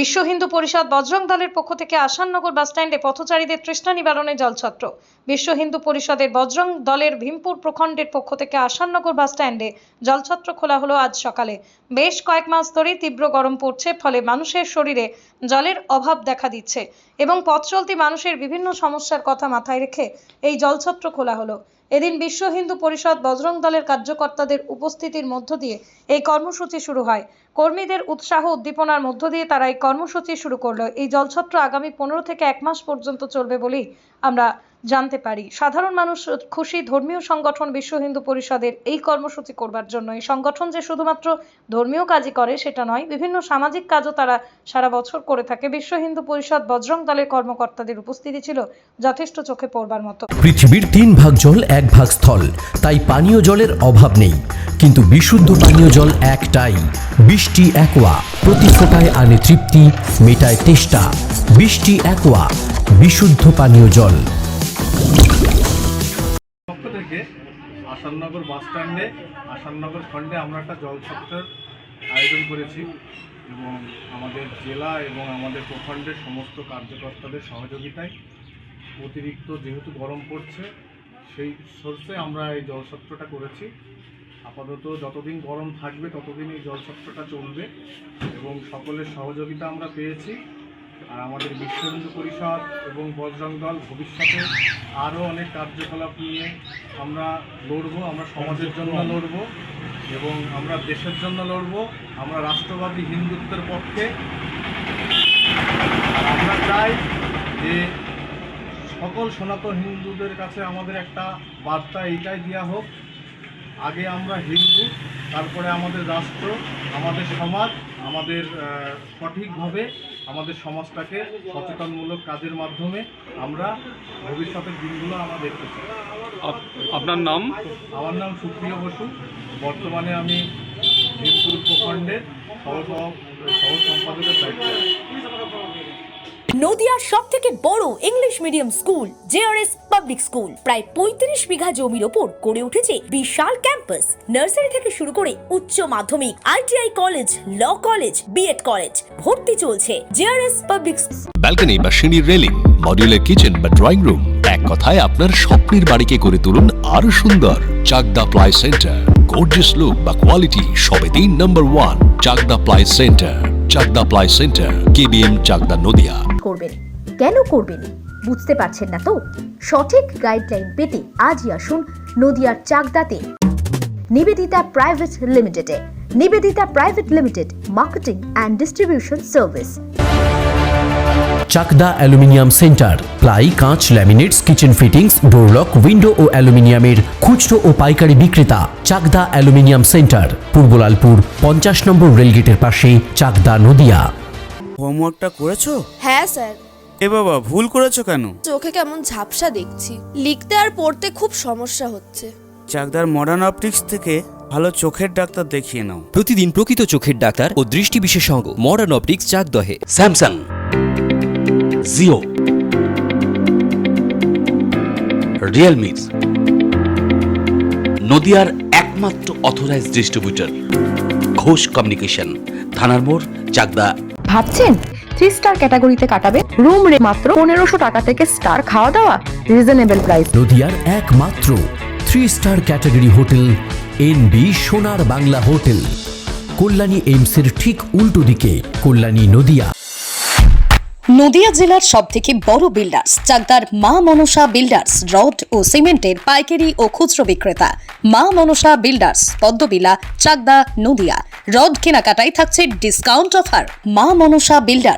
বিশ্ব হিন্দু পরিষদ বজরং দলের পক্ষ থেকে আসাননগর বাসস্ট্যান্ডে পথচারীদের তৃষ্ণা নিবারণে জলছত্র। বিশ্ব হিন্দু পরিষদের বজরং দলের ভীমপুর প্রখণ্ডের পক্ষ থেকে আসাননগর বাসস্ট্যান্ডে জলছত্র খোলা হলো আজ সকালে। বেশ কয়েক মাস ধরেই তীব্র গরম পড়ছে, ফলে মানুষের শরীরে জলের অভাব দেখা দিচ্ছে এবং পথ চলতি মানুষের বিভিন্ন সমস্যার কথা মাথায় রেখে এই জলছত্র খোলা হলো। এদিন বিশ্ব হিন্দু পরিষদ বজরং দলের কার্যকর্তাদের উপস্থিতির মধ্য দিয়ে এই কর্মসূচি শুরু হয়। কর্মীদের উৎসাহ উদ্দীপনার মধ্য দিয়ে তারা এই কর্মসূচি শুরু করলো। এই জলছত্র আগামী 15 থেকে 1 মাস পর্যন্ত চলবে বলেই আমরা জানতে পারি। সাধারণ মানুষ খুশি। ধর্মীয় সংগঠন বিশ্ব হিন্দু পরিষদের এই কর্মসূচি করবার জন্য, এই সংগঠন যে শুধুমাত্র ধর্মীয় কাজই করে সেটা নয়, বিভিন্ন সামাজিক কাজও তারা সারা বছর করে থাকে। বিশ্ব হিন্দু পরিষদ বজরং দলের কর্মকর্তাদের উপস্থিতি ছিল যথেষ্ট চোখে পড়বার মতো। পৃথিবীর 3 ভাগ জল 1 ভাগ স্থল, তাই পানীয় জলের অভাব নেই, কিন্তু বিশুদ্ধ পানীয় জল একটাই, বৃষ্টি অ্যাকোয়া। প্রতি ফোঁটায় আনে তৃপ্তি, মেটায় তেষ্টা। বৃষ্টি অ্যাকোয়া, বিশুদ্ধ পানীয় জল। পক্ষ থেকে আসাননগর বাসস্ট্যান্ডে আসাননগর খণ্ডে আমরা একটা জলছত্রের আয়োজন করেছি এবং আমাদের জেলা এবং আমাদের প্রখণ্ডের সমস্ত কার্যকর্তাদের সহযোগিতায় অতিরিক্ত যেহেতু গরম পড়ছে সেই সোর্সে আমরা এই জলছত্রটা করেছি। আপাতত যতদিন গরম থাকবে ততদিন এই জলছত্রটা চলবে এবং সকলের সহযোগিতা আমরা পেয়েছি। আর আমাদের বিশ্ব হিন্দু পরিষদ এবং বজরং দল ভবিষ্যতে আরও অনেক কার্যকলাপ নিয়ে আমরা লড়বো। আমরা সমাজের জন্য লড়বো এবং আমরা দেশের জন্য লড়বো। আমরা রাষ্ট্রবাদী হিন্দুত্বের পক্ষে। আর আমরা চাই যে সকল সনাতন হিন্দুদের কাছে আমাদের একটা বার্তা এইটাই দেওয়া হোক, আগে আমরা হিন্দু, তারপরে আমাদের রাষ্ট্র, আমাদের সমাজ, আমাদের সঠিকভাবে আমাদের সমাজটাকে সচেতনমূলক কাজের মাধ্যমে আমরা ভবিষ্যতের দিনগুলো আমরা দেখতে চাই। আপনার নাম? আমার নাম সুপ্রিয় বসু। বর্তমানে আমি ভীমপুর প্রখণ্ডের সহ সম্পাদকের দায়িত্বে আছি। নদিয়ার সবথেকে বড় English medium school JRS public school প্রায় 35 বিঘা জমির ওপর গড়ে উঠেছে বিশাল ক্যাম্পাস। নার্সারি থেকে শুরু করে উচ্চ মাধ্যমিক, ITI college, law college, BEd college, ভর্তি চলছে জেআরএস পাবলিক। ব্যালকনি বা সিঁড়ির রেলিং, মডিউলার কিচেন বা ড্রয়িং রুম, এক কথায় আপনার স্বপ্নের বাড়িকে করে তুলুন আরো সুন্দর। Chakdah ply centre, gorgeous look বা কোয়ালিটি সবে 3 নম্বর 1 Chakdah ply centre. Chakdah ply centre, KBM, Chakdah, Nadia. করবেন কেন করবেন বুঝতে পারছেন না তো? সঠিক গাইডলাইন পেতে আজই আসুন নদিয়ার চাকদাতে নিবেদিতা প্রাইভেট লিমিটেডে। Nivedita private limited, marketing and distribution service. Chakdah aluminium centre, ply, কাঁচ, laminates, kitchen fittings, door lock, window ও অ্যালুমিনিয়ামের খুচরো ও পাইকারি বিক্রেতা। চাকদা অ্যালুমিনিয়াম সেন্টার, পূর্ব লালপুর 50 নম্বর রেলগেটের পাশে, চাকদা, নদিয়া। হোমওয়ার্কটা করেছো? হ্যাঁ স্যার। এ বাবা, ভুল করেছো কেন? চোখে কেমন ঝাপসা দেখছি, লিখতে আর পড়তে খুব সমস্যা হচ্ছে। চাকদার মডার্ন অপটিক্স থেকে ভালো চোখের ডাক্তার দেখিয়ে নাও। প্রতিদিন প্রকৃত চোখের ডাক্তার ও দৃষ্টি বিশেষজ্ঞ মডার্ন অপটিক্স, চাকদহে। স্যামসাং, জিও, রিয়েলমি, নদিয়ার একমাত্র অথরাইজড ডিস্ট্রিবিউটর ঘোষ কমিউনিকেশন, থানার মোড়, চাকদা। ভাবছেন 3 স্টার ক্যাটাগরিতে কাটাবে? রুম রে মাত্র 1500 টাকা থেকে স্টার, খাওয়া দাওয়া রিজনেবল প্রাইস। নদিয়ার একমাত্র 3 স্টার ক্যাটাগরি হোটেল এনবি সোনার বাংলা হোটেল, কল্যাণী এইমসের ঠিক উল্টো দিকে, কল্যাণী, নদিয়া। নদিয়া জেলার সবথেকে বড় বিল্ডার্স চাকদার মা মনসা বিল্ডার্স, রড ও সিমেন্টের পাইকারি ও খুচরো বিক্রেতা। মা মনসা বিল্ডার্স, পদ্মবিলা, চাকদা, নদিয়া। রড কেনাকাটায় থাকছে ডিসকাউন্ট অফার। মা মনসা বিল্ডার্স।